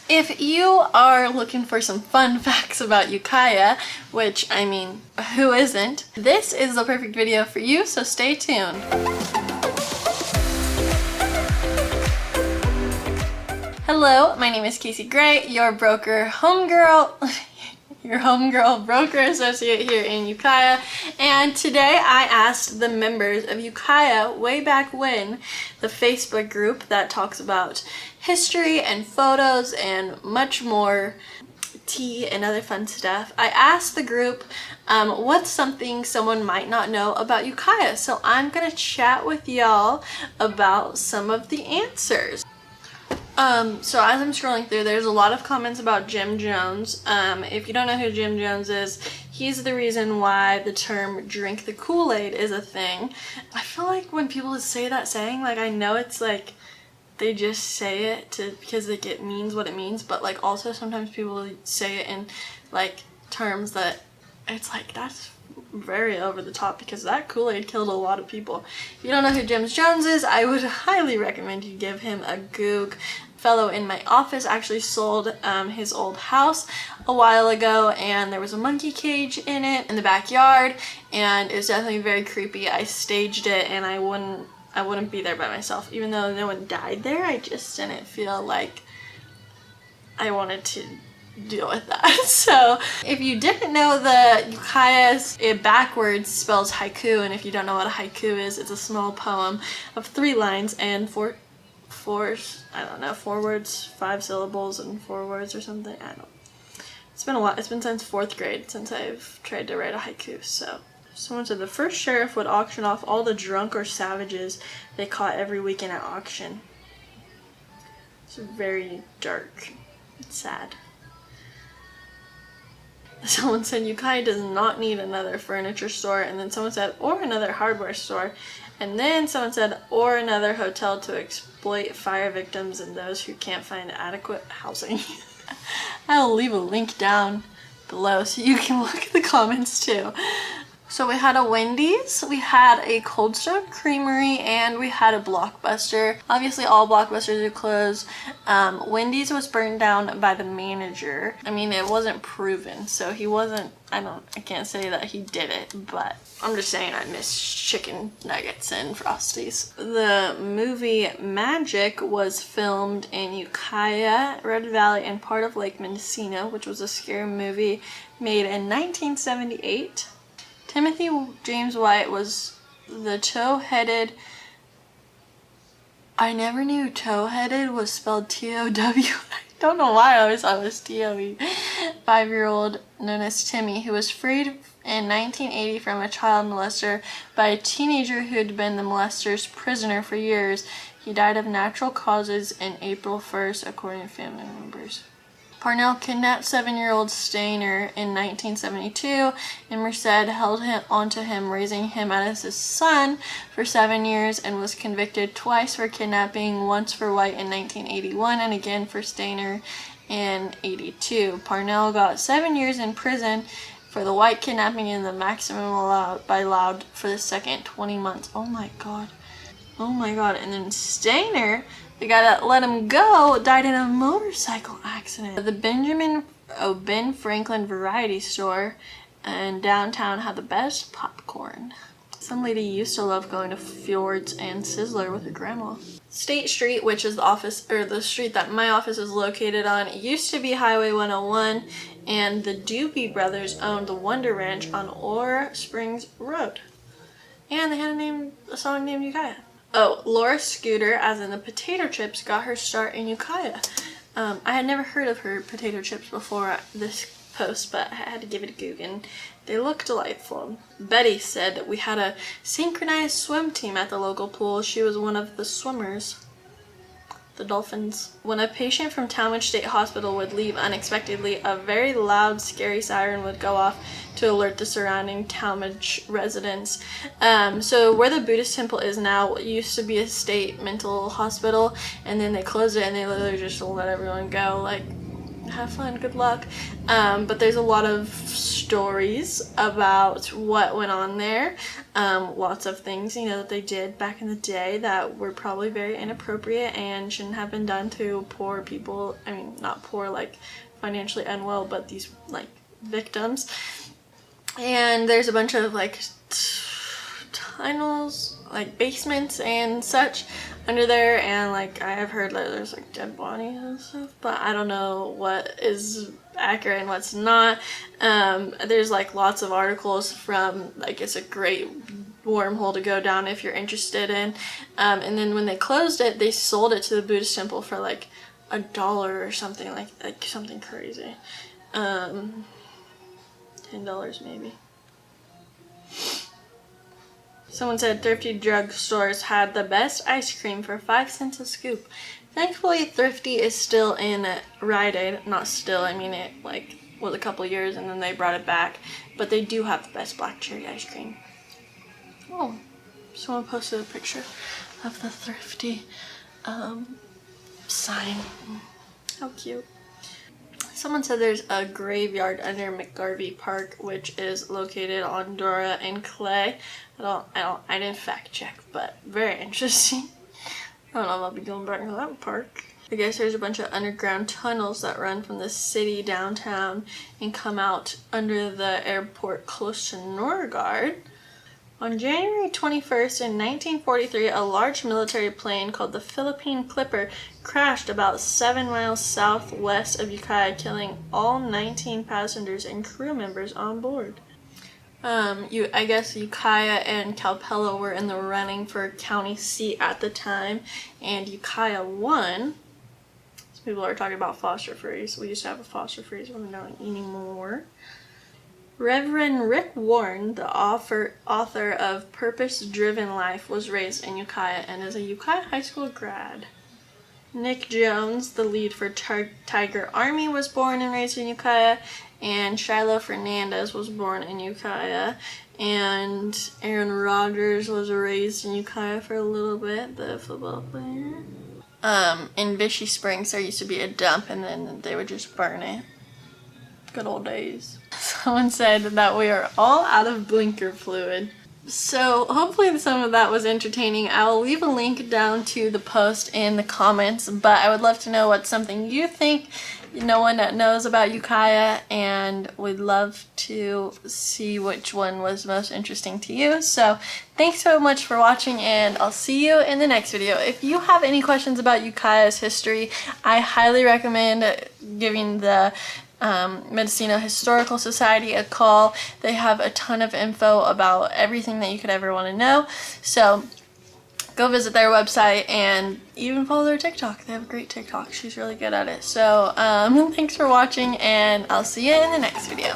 If you are looking for some fun facts about Ukiah, which, I mean, who isn't, this is the perfect video for you, so stay tuned. Hello, my name is Kasie Gray, your broker homegirl, your homegirl broker associate here in Ukiah, and today I asked the members of Ukiah way back when, the Facebook group that talks about history and photos and much more tea and other fun stuff. I asked the group what's something someone might not know about Ukiah, so I'm gonna chat with y'all about some of the answers. So as I'm scrolling through, there's a lot of comments about Jim Jones. If you don't know who Jim Jones is, he's the reason why the term drink the Kool-Aid is a thing. I feel like when people say that saying, like, I know it's like they just say it because like it means what it means, but like also sometimes people say it in like terms that it's like that's very over the top because that Kool-Aid killed a lot of people. If you don't know who Jim Jones is, I would highly recommend you give him a goog. Fellow in my office actually sold his old house a while ago, and there was a monkey cage in it in the backyard, and it was definitely very creepy. I staged it, and I wouldn't be there by myself. Even though no one died there, I just didn't feel like I wanted to deal with that. So if you didn't know, the Ukiah's it backwards spells haiku, and if you don't know what a haiku is, it's a small poem of 3 lines and 4 words, 5 syllables and 4 words or something. I don't know. It's been a lot. It's been since 4th grade since I've tried to write a haiku. So someone said the first sheriff would auction off all the drunk or savages they caught every weekend at auction. It's very dark. It's sad. Someone said Ukiah does not need another furniture store, and then someone said or another hardware store, and then someone said or another hotel to exploit fire victims and those who can't find adequate housing. I'll leave a link down below so you can look at the comments too. So we had a Wendy's, we had a Cold Stone Creamery, and we had a Blockbuster. Obviously all Blockbusters are closed. Wendy's was burned down by the manager. I mean, it wasn't proven, so he wasn't, I can't say that he did it, but I'm just saying I miss chicken nuggets and Frosties. The movie Magic was filmed in Ukiah, Red Valley, and part of Lake Mendocino, which was a scary movie made in 1978. Timothy James White was the tow-headed. I never knew tow-headed was spelled T-O-W. I don't know why I always thought it was T-O-E. 5-year-old known as Timmy, who was freed in 1980 from a child molester by a teenager who had been the molester's prisoner for years. He died of natural causes in April 1st, according to family members. Parnell kidnapped 7-year-old Stainer in 1972, and Merced held onto him, raising him as his son for 7 years, and was convicted twice for kidnapping, once for White in 1981 and again for Stainer in 82. Parnell got 7 years in prison for the White kidnapping, and the maximum allowed for the second 20 months. Oh my god. Oh my god. And then Stainer, the guy that let him go, died in a motorcycle accident. The Ben Franklin Variety Store in downtown had the best popcorn. Some lady used to love going to Fjords and Sizzler with her grandma. State Street, which is the street that my office is located on, it used to be Highway 101, and the Doobie Brothers owned the Wonder Ranch on Ore Springs Road. And they had a song named Ukiah. Oh, Laura Scooter, as in the potato chips, got her start in Ukiah. I had never heard of her potato chips before this post, but I had to give it a goog, and they look delightful. Betty said that we had a synchronized swim team at the local pool. She was one of the swimmers. The Dolphins. When a patient from Talmadge State Hospital would leave unexpectedly, a very loud, scary siren would go off to alert the surrounding Talmadge residents. So where the Buddhist temple is now, it used to be a state mental hospital, and then they closed it and they literally just let everyone go. Like, have fun, good luck. But there's a lot of stories about what went on there. Lots of things, you know, that they did back in the day that were probably very inappropriate and shouldn't have been done to poor people. I mean, not poor like financially unwell, but these like victims. And there's a bunch of like tunnels, like basements and such under there, and like I have heard that there's like dead bodies and stuff, but I don't know what is accurate and what's not. There's like lots of articles from, like, it's a great wormhole to go down if you're interested in. And then when they closed it, they sold it to the Buddhist temple for like $1 or something, like something crazy. $10 maybe. Someone said Thrifty drugstores had the best ice cream for 5 cents a scoop. Thankfully, Thrifty is still in Rite Aid. Not still, I mean it like was a couple years and then they brought it back. But they do have the best black cherry ice cream. Oh, someone posted a picture of the Thrifty sign. How cute. Someone said there's a graveyard under McGarvey Park, which is located on Dora and Clay. I didn't fact check, but very interesting. I don't know if I'll be going back to that park. I guess there's a bunch of underground tunnels that run from the city downtown and come out under the airport close to Norgard. On January 21st in 1943, a large military plane called the Philippine Clipper crashed about 7 miles southwest of Ukiah, killing all 19 passengers and crew members on board. I guess Ukiah and Calpella were in the running for county seat at the time, and Ukiah won. Some people are talking about foster freeze. We used to have a foster freeze, but we don't anymore. Reverend Rick Warren, the author of Purpose Driven Life, was raised in Ukiah and is a Ukiah High School grad. Nick Jones, the lead for Tiger Army, was born and raised in Ukiah, and Shiloh Fernandez was born in Ukiah, and Aaron Rodgers was raised in Ukiah for a little bit, the football player. In Vichy Springs there used to be a dump and then they would just burn it. Good old days. Someone said that we are all out of blinker fluid. So hopefully some of that was entertaining. I will leave a link down to the post in the comments, but I would love to know what's something you think no one knows about Ukiah, and we'd love to see which one was most interesting to you. So thanks so much for watching, and I'll see you in the next video. If you have any questions about Ukiah's history, I highly recommend giving the Mendocino Historical Society a call. They have a ton of info about everything that you could ever want to know. So go visit their website and even follow their TikTok. They have a great TikTok. She's really good at it. So thanks for watching, and I'll see you in the next video.